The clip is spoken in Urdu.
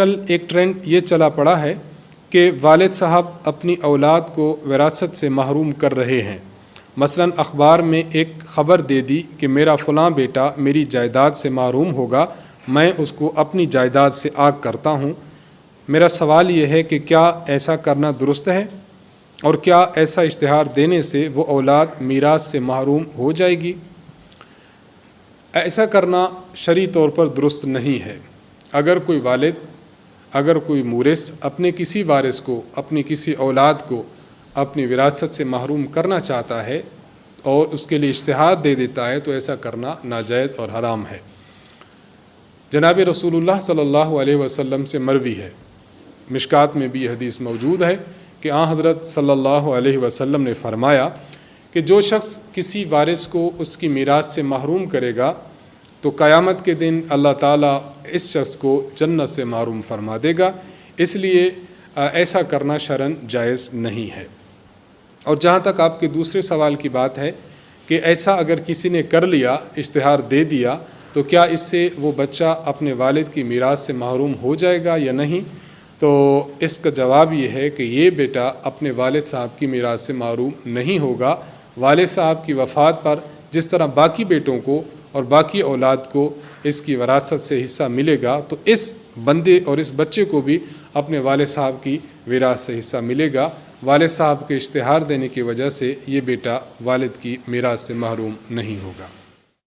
کل ایک ٹرینڈ یہ چلا پڑا ہے کہ والد صاحب اپنی اولاد کو وراثت سے محروم کر رہے ہیں۔ مثلا اخبار میں ایک خبر دے دی کہ میرا فلاں بیٹا میری جائیداد سے محروم ہوگا، میں اس کو اپنی جائیداد سے آگ کرتا ہوں۔ میرا سوال یہ ہے کہ کیا ایسا کرنا درست ہے، اور کیا ایسا اشتہار دینے سے وہ اولاد میراث سے محروم ہو جائے گی؟ ایسا کرنا شرعی طور پر درست نہیں ہے۔ اگر کوئی والد، اگر کوئی مورث اپنے کسی وارث کو، اپنی کسی اولاد کو اپنی وراثت سے محروم کرنا چاہتا ہے اور اس کے لیے اشتہار دے دیتا ہے تو ایسا کرنا ناجائز اور حرام ہے۔ جناب رسول اللہ صلی اللہ علیہ وسلم سے مروی ہے، مشکات میں بھی یہ حدیث موجود ہے کہ آن حضرت صلی اللہ علیہ وسلم نے فرمایا کہ جو شخص کسی وارث کو اس کی میراث سے محروم کرے گا تو قیامت کے دن اللہ تعالیٰ اس شخص کو جنت سے محروم فرما دے گا۔ اس لیے ایسا کرنا شرعاً جائز نہیں ہے۔ اور جہاں تک آپ کے دوسرے سوال کی بات ہے کہ ایسا اگر کسی نے کر لیا، اشتہار دے دیا، تو کیا اس سے وہ بچہ اپنے والد کی میراث سے محروم ہو جائے گا یا نہیں؟ تو اس کا جواب یہ ہے کہ یہ بیٹا اپنے والد صاحب کی میراث سے محروم نہیں ہوگا۔ والد صاحب کی وفات پر جس طرح باقی بیٹوں کو اور باقی اولاد کو اس کی وراثت سے حصہ ملے گا، تو اس بندے اور اس بچے کو بھی اپنے والد صاحب کی وراثت سے حصہ ملے گا۔ والد صاحب کے اشتہار دینے کی وجہ سے یہ بیٹا والد کی میراث سے محروم نہیں ہوگا۔